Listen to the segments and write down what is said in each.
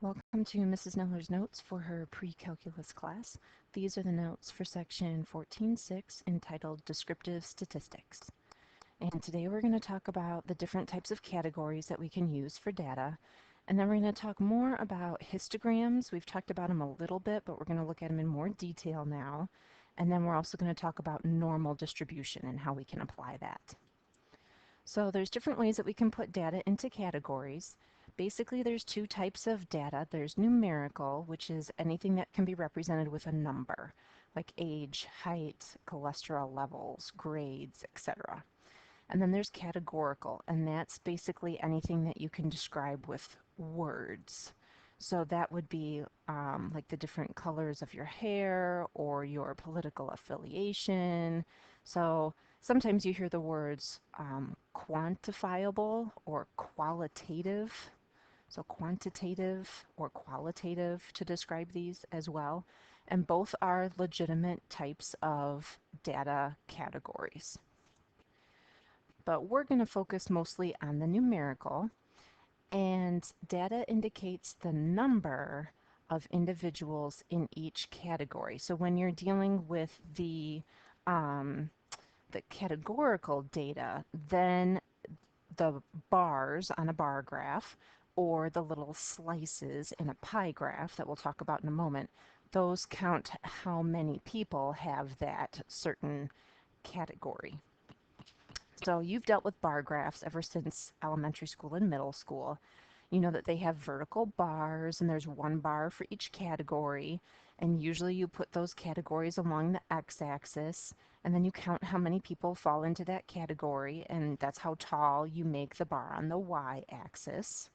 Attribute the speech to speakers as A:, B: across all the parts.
A: Welcome to Mrs. Neller's notes for her pre-calculus class. These are the notes for section 14.6 entitled Descriptive Statistics. And today we're going to talk about the different types of categories that we can use for data. And then we're going to talk more about histograms. We've talked about them a little bit, but we're going to look at them in more detail now. And then we're also going to talk about normal distribution and how we can apply that. So there's different ways that we can put data into categories. Basically, there's two types of data. There's numerical, which is anything that can be represented with a number, like age, height, cholesterol levels, grades, etc. And then there's categorical, and that's basically anything that you can describe with words. So that would be like the different colors of your hair or your political affiliation. So sometimes you hear the words quantifiable or qualitative. So quantitative or qualitative to describe these as well. And both are legitimate types of data categories. But we're going to focus mostly on the numerical. And data indicates the number of individuals in each category. So when you're dealing with the categorical data, then the bars on a bar graph or the little slices in a pie graph that we'll talk about in a moment, those count how many people have that certain category. So you've dealt with bar graphs ever since elementary school and middle school. You know that they have vertical bars and there's one bar for each category, and usually you put those categories along the x-axis and then you count how many people fall into that category, and that's how tall you make the bar on the y-axis.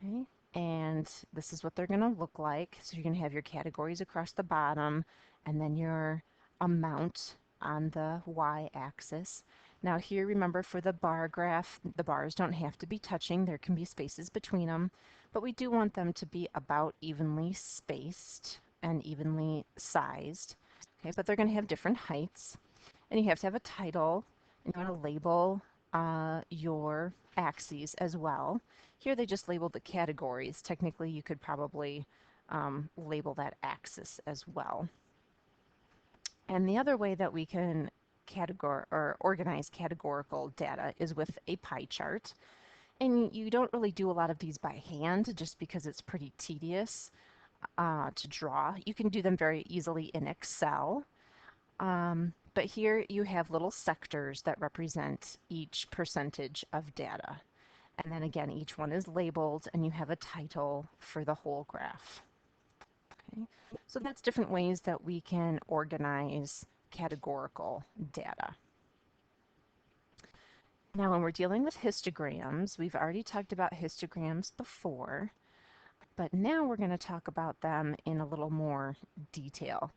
A: Okay, and this is what they're going to look like. So you're going to have your categories across the bottom and then your amount on the y-axis. Now here, remember, for the bar graph, the bars don't have to be touching. There can be spaces between them, but we do want them to be about evenly spaced and evenly sized. Okay, but they're going to have different heights, and you have to have a title, and you want to label your axes as well. Here they just labeled the categories. Technically, you could probably label that axis as well. And the other way that we can organize categorical data is with a pie chart. And you don't really do a lot of these by hand just because it's pretty tedious to draw. You can do them very easily in Excel. But here you have little sectors that represent each percentage of data. And then again, each one is labeled and you have a title for the whole graph. Okay. So that's different ways that we can organize categorical data. Now, when we're dealing with histograms, we've already talked about histograms before, but now we're going to talk about them in a little more detail.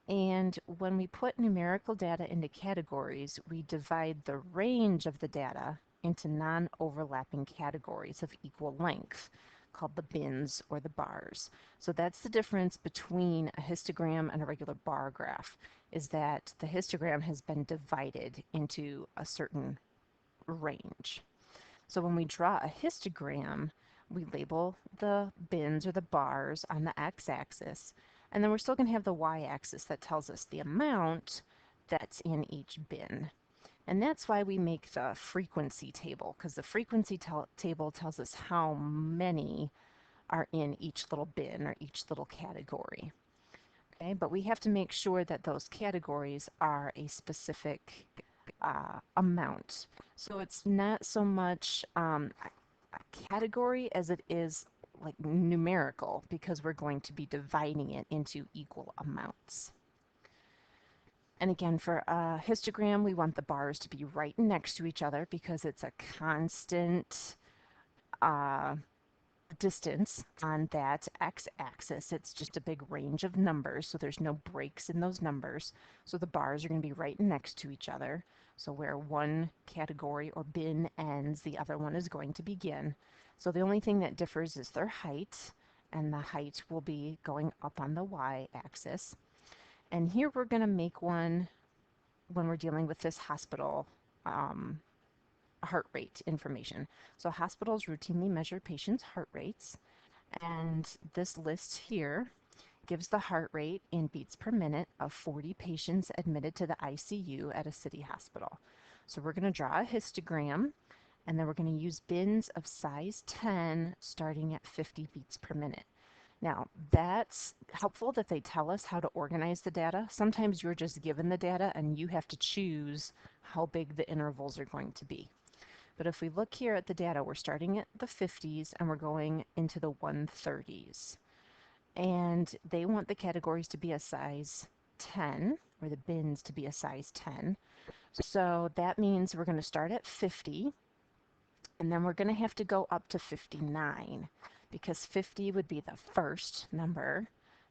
A: And when we put numerical data into categories, we divide the range of the data into non-overlapping categories of equal length, called the bins or the bars. So that's the difference between a histogram and a regular bar graph, is that the histogram has been divided into a certain range. So when we draw a histogram, we label the bins or the bars on the x-axis, and then we're still going to have the y-axis that tells us the amount that's in each bin. And that's why we make the frequency table, because the frequency table tells us how many are in each little bin or each little category. Okay, but we have to make sure that those categories are a specific amount. So it's not so much a category as it is like numerical, because we're going to be dividing it into equal amounts. And again, for a histogram, we want the bars to be right next to each other because it's a constant distance on that x-axis. It's just a big range of numbers, so there's no breaks in those numbers. So the bars are going to be right next to each other. So where one category or bin ends, the other one is going to begin. So the only thing that differs is their height, and the height will be going up on the y-axis. And here we're going to make one when we're dealing with this hospital heart rate information. So hospitals routinely measure patients' heart rates, And this list here gives the heart rate in beats per minute of 40 patients admitted to the ICU at a city hospital. So we're going to draw a histogram, and then we're going to use bins of size 10 starting at 50 beats per minute. Now, that's helpful that they tell us how to organize the data. Sometimes you're just given the data and you have to choose how big the intervals are going to be. But if we look here at the data, we're starting at the 50s and we're going into the 130s. And they want the categories to be a size 10, or the bins to be a size 10. So that means we're going to start at 50, and then we're going to have to go up to 59, because 50 would be the first number,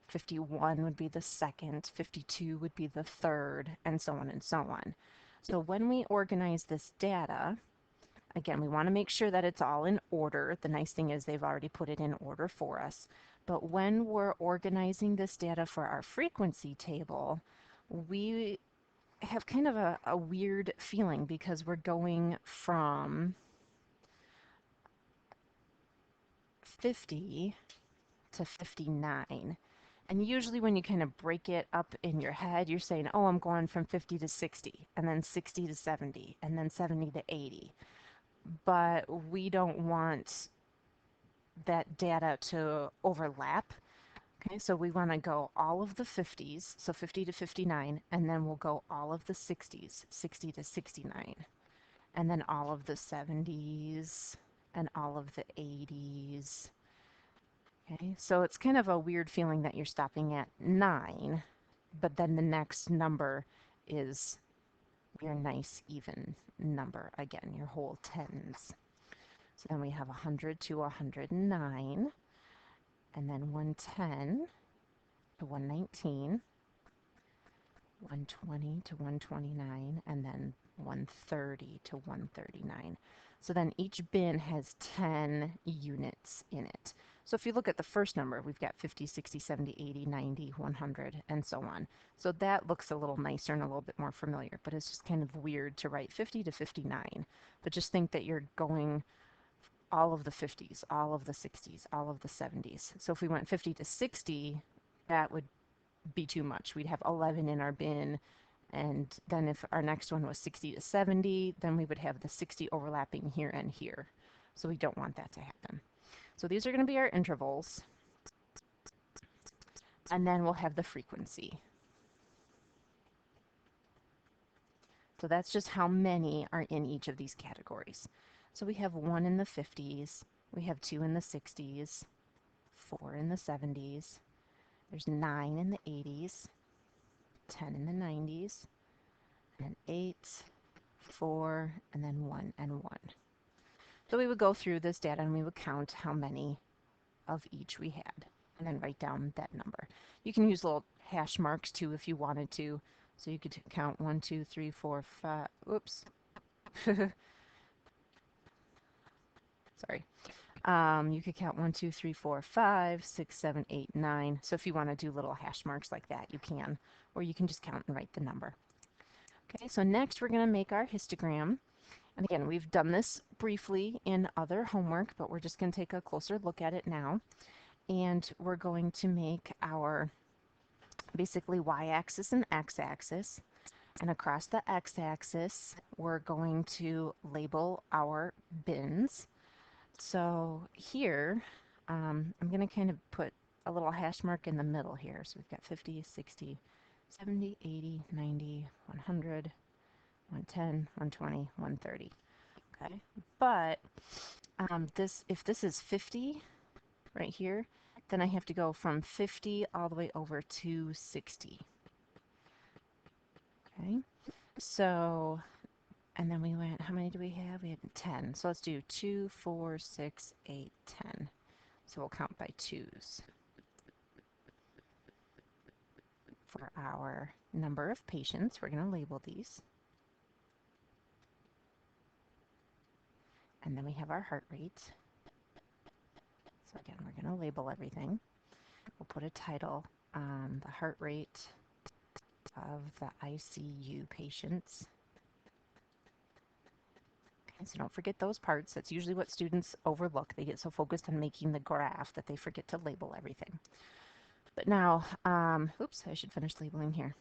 A: 51 would be the second, 52 would be the third, and so on and so on. So when we organize this data, again, we want to make sure that it's all in order. The nice thing is they've already put it in order for us. But when we're organizing this data for our frequency table, we have kind of a weird feeling because we're going from 50 to 59. And usually when you kind of break it up in your head, you're saying, oh, I'm going from 50 to 60, and then 60 to 70, and then 70 to 80. But we don't want that data to overlap. Okay, so we want to go all of the 50s, so 50 to 59, and then we'll go all of the 60s, 60 to 69, and then all of the 70s, and all of the 80s. Okay, so it's kind of a weird feeling that you're stopping at 9, but then the next number is your nice even number again, your whole tens. So then we have 100 to 109, and then 110 to 119, 120 to 129, and then 130 to 139. So then each bin has 10 units in it. So if you look at the first number, we've got 50, 60, 70, 80, 90, 100, and so on. So that looks a little nicer and a little bit more familiar, but it's just kind of weird to write 50 to 59. But just think that you're going all of the 50s, all of the 60s, all of the 70s. So if we went 50 to 60, that would be too much. We'd have 11 in our bin, and then if our next one was 60 to 70, then we would have the 60 overlapping here and here. So we don't want that to happen. So these are going to be our intervals, and then we'll have the frequency. So that's just how many are in each of these categories. So we have 1 in the 50s, we have 2 in the 60s, 4 in the 70s, there's 9 in the 80s, 10 in the 90s, and 8, 4, and then 1 and 1. So we would go through this data and we would count how many of each we had, and then write down that number. You can use little hash marks too if you wanted to. So you could count 1, 2, 3, 4, 5. Oops. Sorry. You could count 1, 2, 3, 4, 5, 6, 7, 8, 9. So if you want to do little hash marks like that, you can. Or you can just count and write the number. Okay, so next we're going to make our histogram. And again, we've done this briefly in other homework, but we're just going to take a closer look at it now. And we're going to make our basically y-axis and x-axis. And across the x-axis, we're going to label our bins. So here, I'm going to kind of put a little hash mark in the middle here. So we've got 50, 60, 70, 80, 90, 100, 110, 120, 130. Okay, but if this is 50 right here, then I have to go from 50 all the way over to 60. Okay, so, and then we went, how many do we have? We had 10. So let's do 2, 4, 6, 8, 10. So we'll count by twos for our number of patients. We're going to label these. And then we have our heart rate. So again, we're going to label everything. We'll put a title on the heart rate of the ICU patients. Okay, So don't forget those parts. That's usually what students overlook. They get so focused on making the graph that they forget to label everything. But now, oops, I should finish labeling here.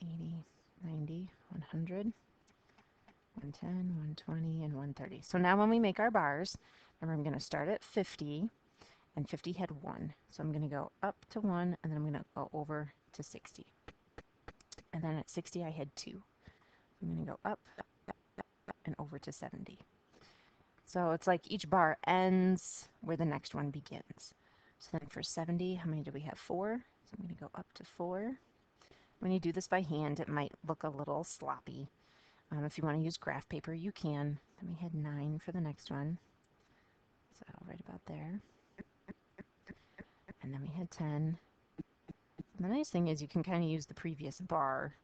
A: 80, 90, 100, 110, 120, and 130. So now when we make our bars, remember I'm going to start at 50, and 50 had 1. So I'm going to go up to 1, and then I'm going to go over to 60. And then at 60 I had 2. I'm going to go up and over to 70. So it's like each bar ends where the next one begins. So then for 70, how many do we have? 4. So I'm going to go up to 4. When you do this by hand, it might look a little sloppy. If you want to use graph paper, you can. Then we had 9 for the next one. So right about there. And then we had 10. And the nice thing is you can kind of use the previous bar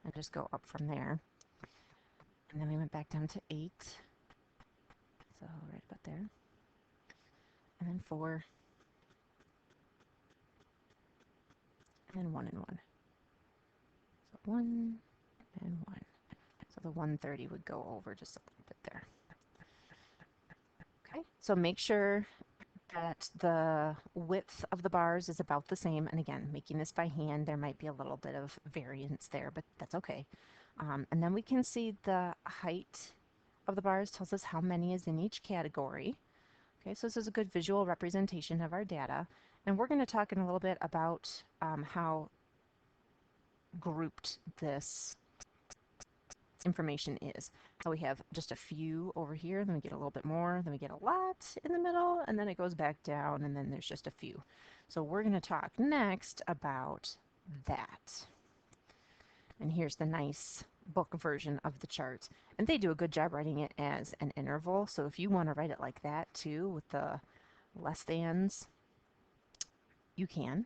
A: and just go up from there. And then we went back down to 8. So right about there. And then 4. And then 1 and 1. So 1 and 1. So the 130 would go over just a little bit there. Okay, so make sure that the width of the bars is about the same. And again, making this by hand, there might be a little bit of variance there, but that's okay. And then we can see the height of the bars tells us how many is in each category. Okay, so this is a good visual representation of our data. And we're going to talk in a little bit about how grouped this information is. So we have just a few over here, then we get a little bit more, then we get a lot in the middle, and then it goes back down, and then there's just a few. So we're going to talk next about that. And here's the nice book version of the chart. And they do a good job writing it as an interval. So if you want to write it like that too, with the less thans, you can.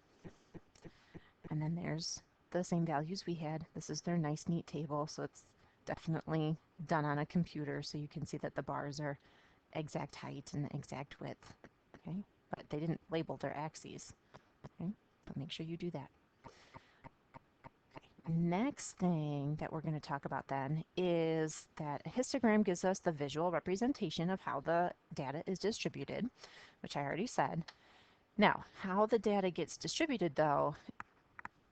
A: And then there's the same values we had. This is their nice neat table, so it's definitely done on a computer, so you can see that the bars are exact height and exact width. Okay, but they didn't label their axes. Okay, but make sure you do that. Okay. Next thing that we're going to talk about then is that a histogram gives us the visual representation of how the data is distributed, which I already said. Now, how the data gets distributed, though,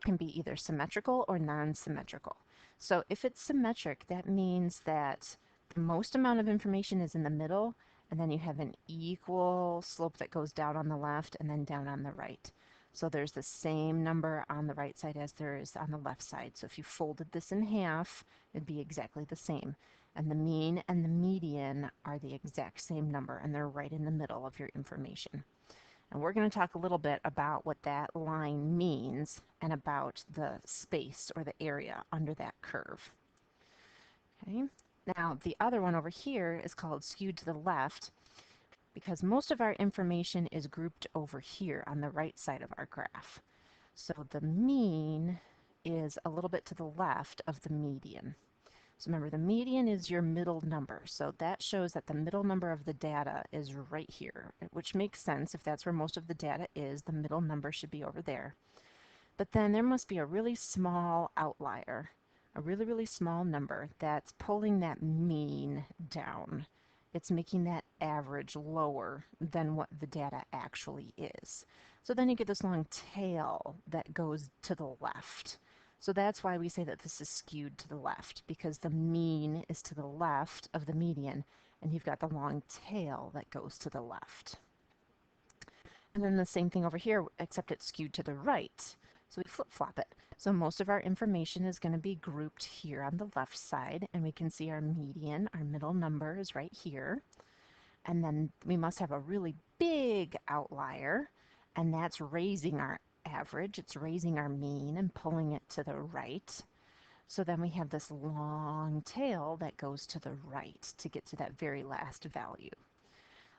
A: can be either symmetrical or non-symmetrical. So if it's symmetric, that means that the most amount of information is in the middle, and then you have an equal slope that goes down on the left and then down on the right. So there's the same number on the right side as there is on the left side. So if you folded this in half, it'd be exactly the same. And the mean and the median are the exact same number, and they're right in the middle of your information. And we're going to talk a little bit about what that line means and about the space or the area under that curve. Okay. Now, the other one over here is called skewed to the left because most of our information is grouped over here on the right side of our graph. So the mean is a little bit to the left of the median. So remember, the median is your middle number. So that shows that the middle number of the data is right here, which makes sense. If that's where most of the data is, the middle number should be over there. But then there must be a really small outlier, a really, really small number that's pulling that mean down. It's making that average lower than what the data actually is. So then you get this long tail that goes to the left. So that's why we say that this is skewed to the left, because the mean is to the left of the median, and you've got the long tail that goes to the left. And then the same thing over here, except it's skewed to the right. So we flip-flop it. So most of our information is going to be grouped here on the left side, and we can see our median, our middle number is right here. And then we must have a really big outlier, and that's raising our average. It's raising our mean and pulling it to the right. So then we have this long tail that goes to the right to get to that very last value.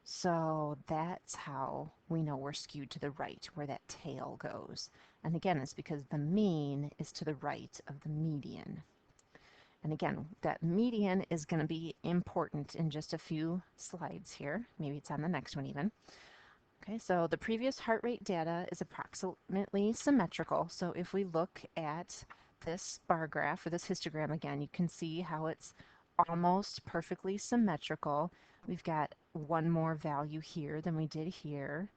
A: So that's how we know we're skewed to the right, where that tail goes. And again, it's because the mean is to the right of the median. And again, that median is going to be important in just a few slides here. Maybe it's on the next one even. Okay, so the previous heart rate data is approximately symmetrical. So if we look at this bar graph or this histogram again, you can see how it's almost perfectly symmetrical. We've got one more value here than we did here,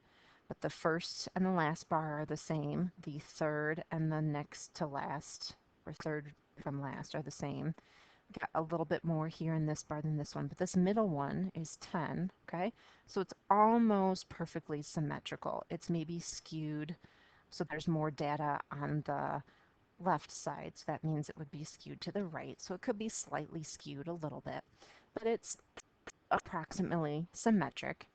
A: but the first and the last bar are the same. The third and the next to last, or third from last, are the same. Got a little bit more here in this bar than this one, but this middle one is 10, okay? So it's almost perfectly symmetrical. It's maybe skewed, so there's more data on the left side, so that means it would be skewed to the right. So it could be slightly skewed a little bit, but it's approximately symmetric.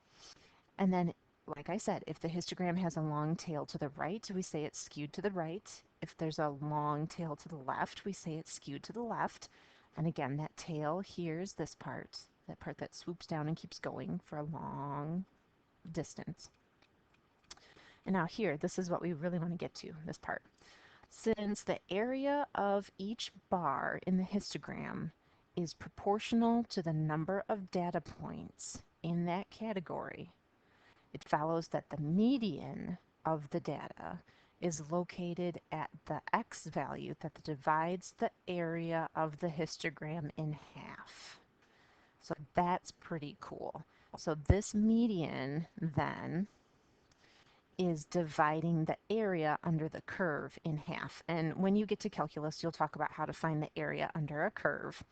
A: And then, like I said, if the histogram has a long tail to the right, we say it's skewed to the right. If there's a long tail to the left, we say it's skewed to the left. And again, that tail here is this part, that part that swoops down and keeps going for a long distance. And now here, this is what we really want to get to, this part. Since the area of each bar in the histogram is proportional to the number of data points in that category, it follows that the median of the data is located at the x value that divides the area of the histogram in half. So that's pretty cool. So this median then is dividing the area under the curve in half. And when you get to calculus, you'll talk about how to find the area under a curve.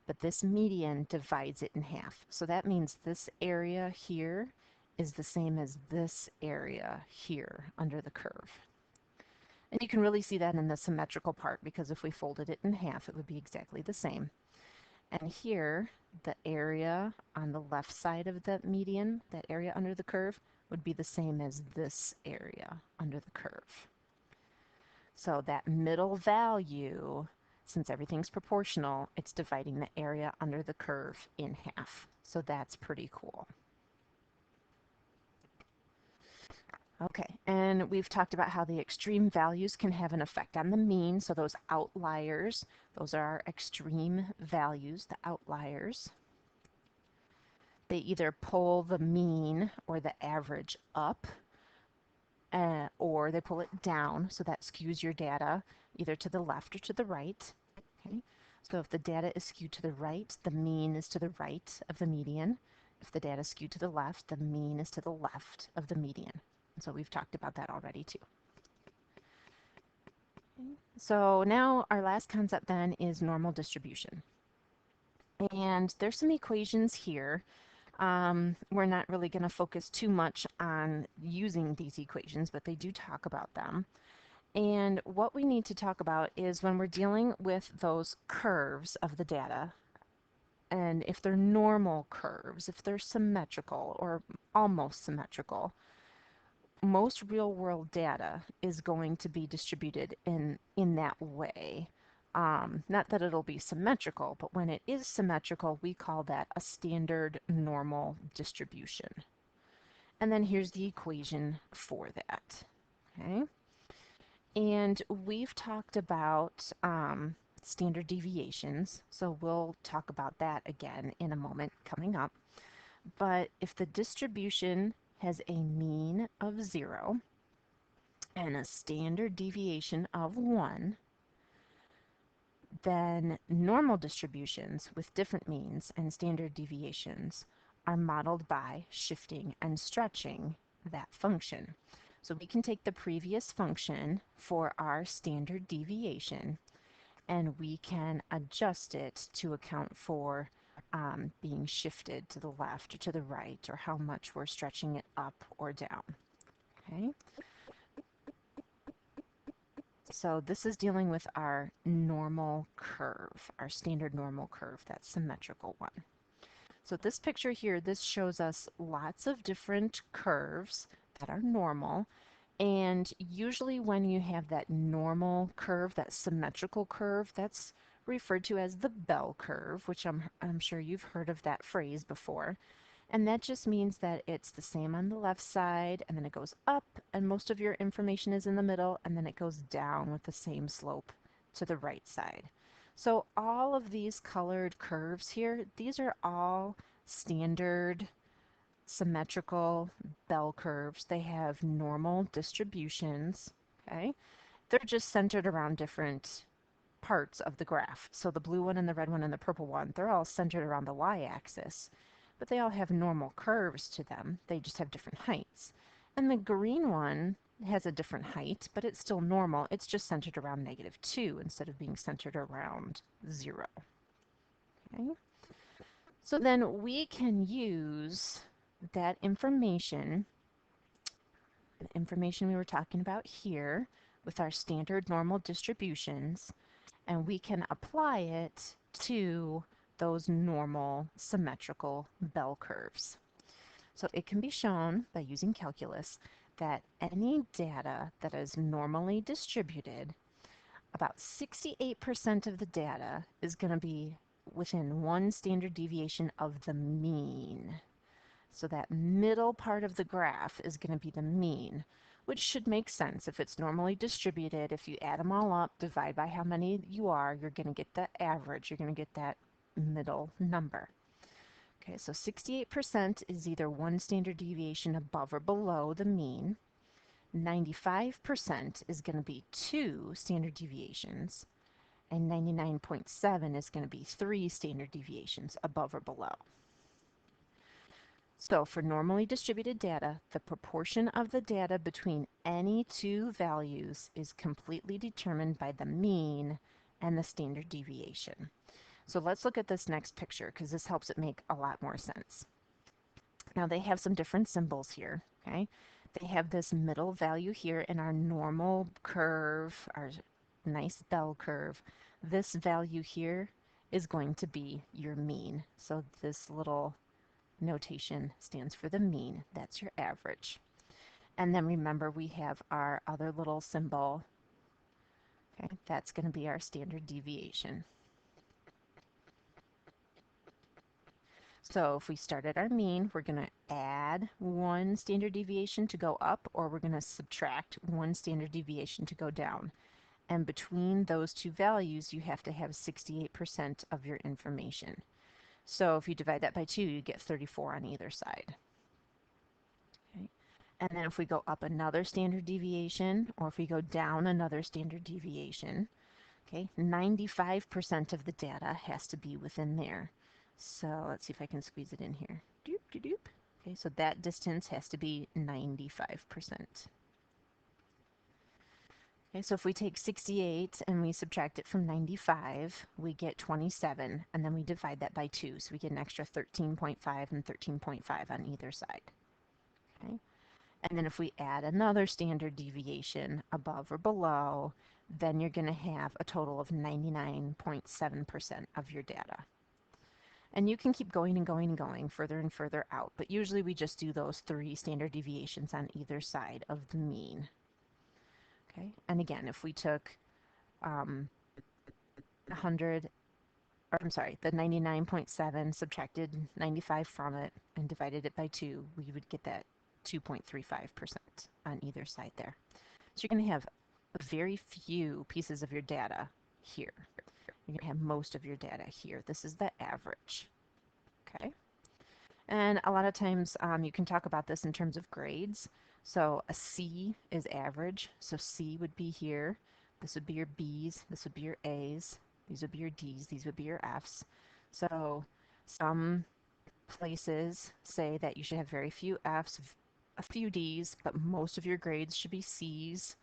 A: But this median divides it in half. So that means this area here is the same as this area here under the curve. And you can really see that in the symmetrical part, because if we folded it in half, it would be exactly the same. And here, the area on the left side of the median, that area under the curve, would be the same as this area under the curve. So that middle value, since everything's proportional, it's dividing the area under the curve in half. So that's pretty cool. Okay, and we've talked about how the extreme values can have an effect on the mean. So those outliers, those are our extreme values, the outliers. They either pull the mean or the average up, or they pull it down, so that skews your data either to the left or to the right. Okay, so if the data is skewed to the right, the mean is to the right of the median. If the data is skewed to the left, the mean is to the left of the median. And so we've talked about that already too. Okay. So now our last concept then is normal distribution. And there's some equations here. We're not really going to focus too much on using these equations, but they do talk about them. And what we need to talk about is when we're dealing with those curves of the data, and if they're normal curves, if they're symmetrical or almost symmetrical, most real-world data is going to be distributed in that way. Not that it'll be symmetrical, but when it is symmetrical, we call that a standard normal distribution. And then here's the equation for that. Okay. And we've talked about standard deviations, so we'll talk about that again in a moment coming up. But if the distribution has a mean of 0 and a standard deviation of 1, then normal distributions with different means and standard deviations are modeled by shifting and stretching that function. So we can take the previous function for our standard deviation and we can adjust it to account for being shifted to the left or to the right, or how much we're stretching it up or down. Okay. So this is dealing with our normal curve, our standard normal curve, that symmetrical one. So this picture here, this shows us lots of different curves that are normal. And usually when you have that normal curve, that symmetrical curve, that's referred to as the bell curve, which I'm sure you've heard of that phrase before. And that just means that it's the same on the left side, and then it goes up, and most of your information is in the middle, and then it goes down with the same slope to the right side. So all of these colored curves here, these are all standard symmetrical bell curves. They have normal distributions, okay? They're just centered around different parts of the graph. So the blue one and the red one and the purple one, they're all centered around the y-axis, but they all have normal curves to them. They just have different heights. And the green one has a different height, but it's still normal. It's just centered around -2 instead of being centered around 0. Okay? So then we can use that information, the information we were talking about here, with our standard normal distributions, and we can apply it to those normal symmetrical bell curves. So it can be shown by using calculus that any data that is normally distributed, about 68% of the data is going to be within one standard deviation of the mean. So that middle part of the graph is going to be the mean, which should make sense. If it's normally distributed, if you add them all up, divide by how many you are, you're going to get the average. You're going to get that middle number. Okay, so 68% is either one standard deviation above or below the mean. 95% is going to be 2 standard deviations, and 99.7 is going to be 3 standard deviations above or below. So for normally distributed data, the proportion of the data between any two values is completely determined by the mean and the standard deviation. So let's look at this next picture because this helps it make a lot more sense. Now they have some different symbols here, okay? They have this middle value here in our normal curve, our nice bell curve. This value here is going to be your mean. So this little notation stands for the mean. That's your average. And then remember we have our other little symbol. Okay, that's going to be our standard deviation. So if we start at our mean, we're going to add 1 standard deviation to go up, or we're going to subtract 1 standard deviation to go down. And between those two values, you have to have 68% of your information. So if you divide that by 2, you get 34 on either side. Okay. And then if we go up another standard deviation, or if we go down another standard deviation, okay, 95% of the data has to be within there. So let's see if I can squeeze it in here. Doop, doop, doop. Okay, so that distance has to be 95%. Okay, so if we take 68 and we subtract it from 95, we get 27, and then we divide that by 2, so we get an extra 13.5 and 13.5 on either side. Okay, and then if we add another standard deviation above or below, then you're going to have a total of 99.7% of your data. And you can keep going and going and going further and further out, but usually we just do those 3 standard deviations on either side of the mean. Okay, and again, if we took 100, or I'm sorry, the 99.7, subtracted 95 from it, and divided it by 2, we would get that 2.35% on either side there. So you're going to have very few pieces of your data here. You're going to have most of your data here. This is the average. Okay? And a lot of times you can talk about this in terms of grades. So a C is average. So C would be here. This would be your B's. This would be your A's. These would be your D's. These would be your F's. So some places say that you should have very few F's, a few D's, but most of your grades should be C's.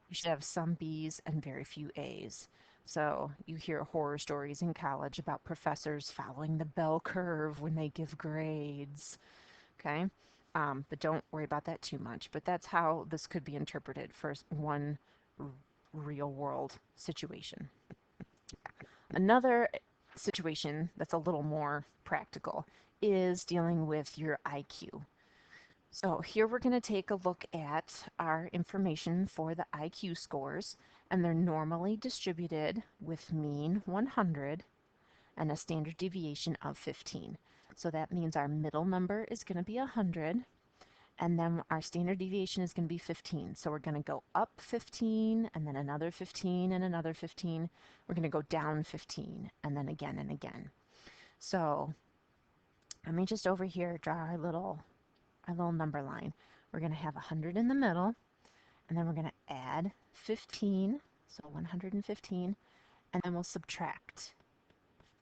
A: You should have some B's and very few A's. So you hear horror stories in college about professors following the bell curve when they give grades. Okay? But don't worry about that too much. But that's how this could be interpreted for one real world situation. Another situation that's a little more practical is dealing with your IQ. So here we're going to take a look at our information for the IQ scores, and they're normally distributed with mean 100 and a standard deviation of 15. So that means our middle number is going to be 100, and then our standard deviation is going to be 15. So we're going to go up 15, and then another 15, and another 15. We're going to go down 15, and then again and again. So let me just over here draw our little number line. We're going to have 100 in the middle, and then we're going to add 15, so 115, and then we'll subtract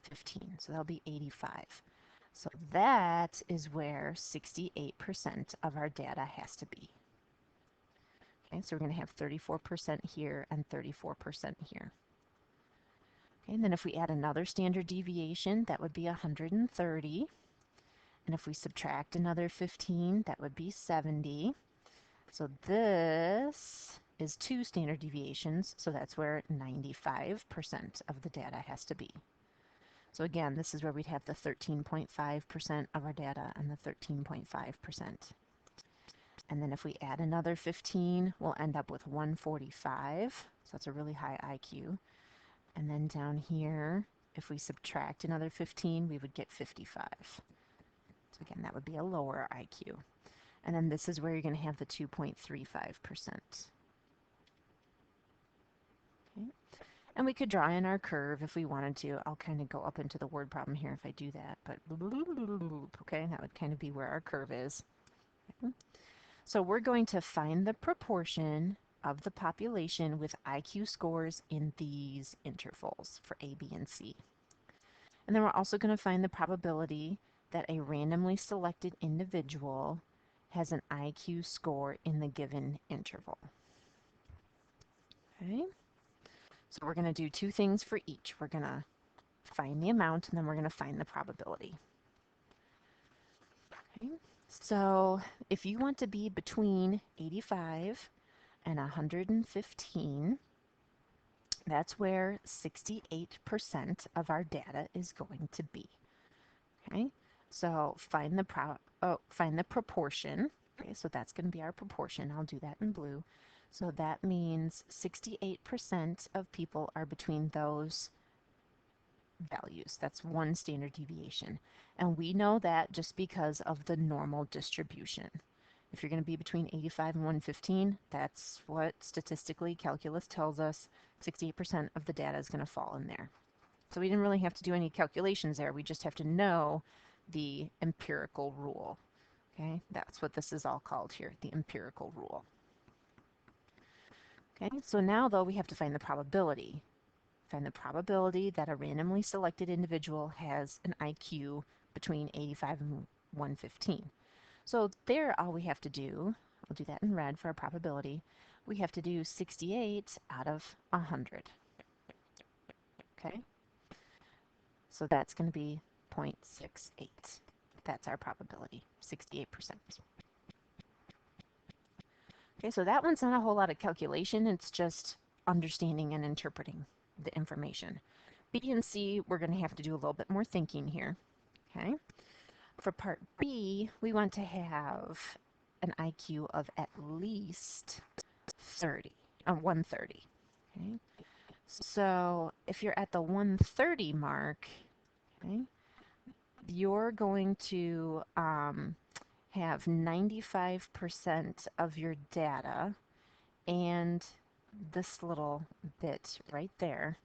A: 15, so that'll be 85. So that is where 68% of our data has to be. Okay, so we're going to have 34% here and 34% here. Okay, and then if we add another standard deviation, that would be 130. And if we subtract another 15, that would be 70. So this is 2 standard deviations, so that's where 95% of the data has to be. So again, this is where we'd have the 13.5% of our data and the 13.5%. And then if we add another 15, we'll end up with 145. So that's a really high IQ. And then down here, if we subtract another 15, we would get 55. So again, that would be a lower IQ. And then this is where you're going to have the 2.35%. Okay. And we could draw in our curve if we wanted to. I'll kind of go up into the word problem here if I do that. But okay, that would kind of be where our curve is. Okay. So we're going to find the proportion of the population with IQ scores in these intervals for A, B, and C. And then we're also going to find the probability that a randomly selected individual has an IQ score in the given interval. Okay, so we're going to do 2 things for each. We're going to find the amount, and then we're going to find the probability. Okay, so if you want to be between 85 and 115, that's where 68% of our data is going to be. Okay, so find the proportion. Okay, so that's going to be our proportion. I'll do that in blue. So that means 68% of people are between those values. That's 1 standard deviation. And we know that just because of the normal distribution. If you're going to be between 85 and 115, that's what statistically calculus tells us. 68% of the data is going to fall in there. So we didn't really have to do any calculations there. We just have to know the empirical rule. Okay, that's what this is all called here, the empirical rule. Okay, so now though we have to find the probability. Find the probability that a randomly selected individual has an IQ between 85 and 115. So there all we have to do, I'll do that in red for our probability, we have to do 68 out of 100. Okay, so that's going to be 0.68. That's our probability, 68%. Okay, so that one's not a whole lot of calculation, it's just understanding and interpreting the information. B and C, we're going to have to do a little bit more thinking here. Okay, for part B, we want to have an IQ of at least 130. Okay, so if you're at the 130 mark, okay, you're going to have 95% of your data and this little bit right there,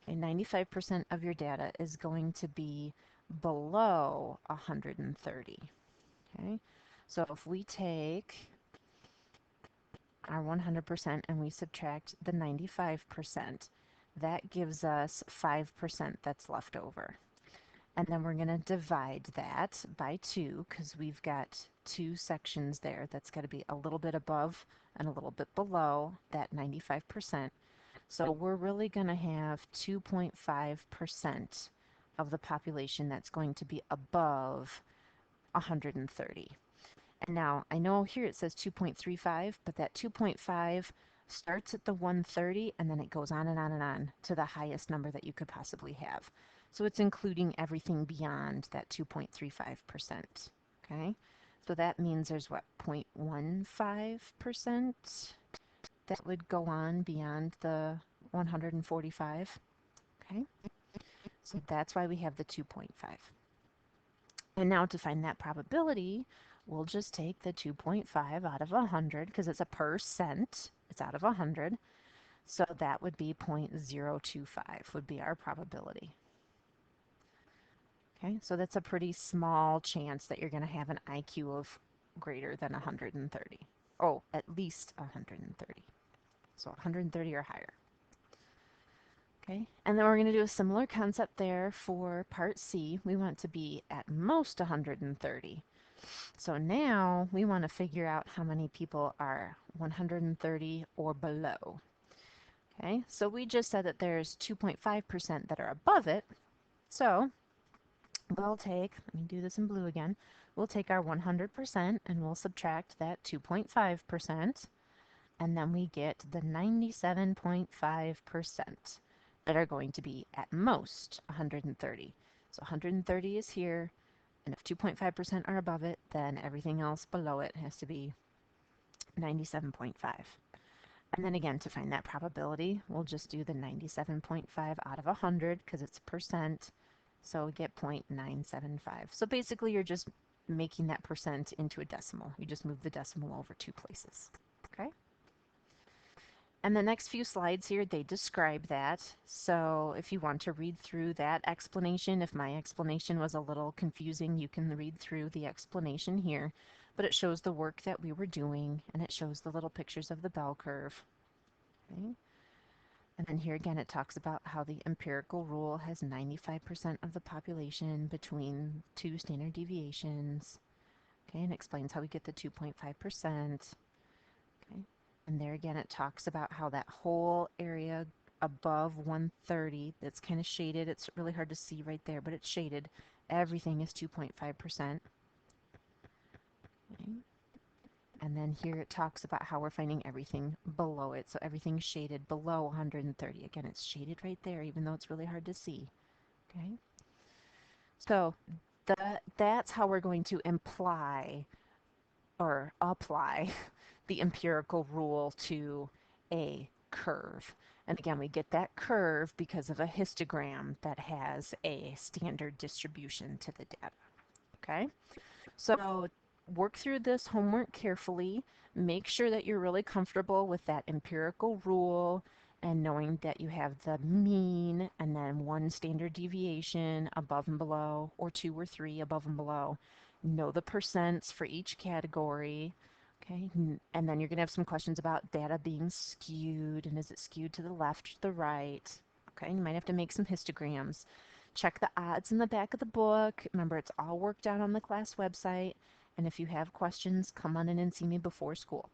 A: okay, 95% of your data is going to be below 130. Okay, so if we take our 100% and we subtract the 95%, that gives us 5% that's left over. And then we're going to divide that by 2 because we've got 2 sections there. That's got to be a little bit above and a little bit below that 95%. So we're really going to have 2.5% of the population that's going to be above 130. And now I know here it says 2.35, but that 2.5 starts at the 130 and then it goes on and on and on to the highest number that you could possibly have. So it's including everything beyond that 2.35%. Okay, so that means there's what, 0.15% that would go on beyond the 145. Okay, so that's why we have the 2.5. And now to find that probability, we'll just take the 2.5 out of 100 because it's a percent. It's out of 100. So that would be 0.025 would be our probability. Okay, so that's a pretty small chance that you're going to have an IQ of greater than 130. Oh, at least 130. So 130 or higher. Okay, and then we're going to do a similar concept there for part C. We want to be at most 130. So now we want to figure out how many people are 130 or below. Okay, so we just said that there's 2.5% that are above it. So we'll take, let me do this in blue again, we'll take our 100% and we'll subtract that 2.5%, and then we get the 97.5% that are going to be at most 130. So 130 is here, and if 2.5% are above it, then everything else below it has to be 97.5. And then again, to find that probability, we'll just do the 97.5 out of 100 because it's percent. So we get 0.975. So basically, you're just making that percent into a decimal. You just move the decimal over two places. Okay? And the next few slides here, they describe that. So if you want to read through that explanation, if my explanation was a little confusing, you can read through the explanation here. But it shows the work that we were doing, and it shows the little pictures of the bell curve. Okay? And then here again, it talks about how the empirical rule has 95% of the population between two standard deviations. Okay, and explains how we get the 2.5%. Okay, and there again, it talks about how that whole area above 130 that's kind of shaded, it's really hard to see right there, but it's shaded. Everything is 2.5%. Okay. And then here it talks about how we're finding everything below it. So everything's shaded below 130. Again, it's shaded right there, even though it's really hard to see. Okay. So that's how we're going to imply or apply the empirical rule to a curve. And again, we get that curve because of a histogram that has a standard distribution to the data. Okay. So work through this homework carefully. Make sure that you're really comfortable with that empirical rule and knowing that you have the mean and then one standard deviation above and below, or two or three above and below. Know the percents for each category. Okay, and then you're going to have some questions about data being skewed, and is it skewed to the left or to the right? Okay, you might have to make some histograms. Check the odds in the back of the book. Remember, it's all worked out on the class website. And if you have questions, come on in and see me before school.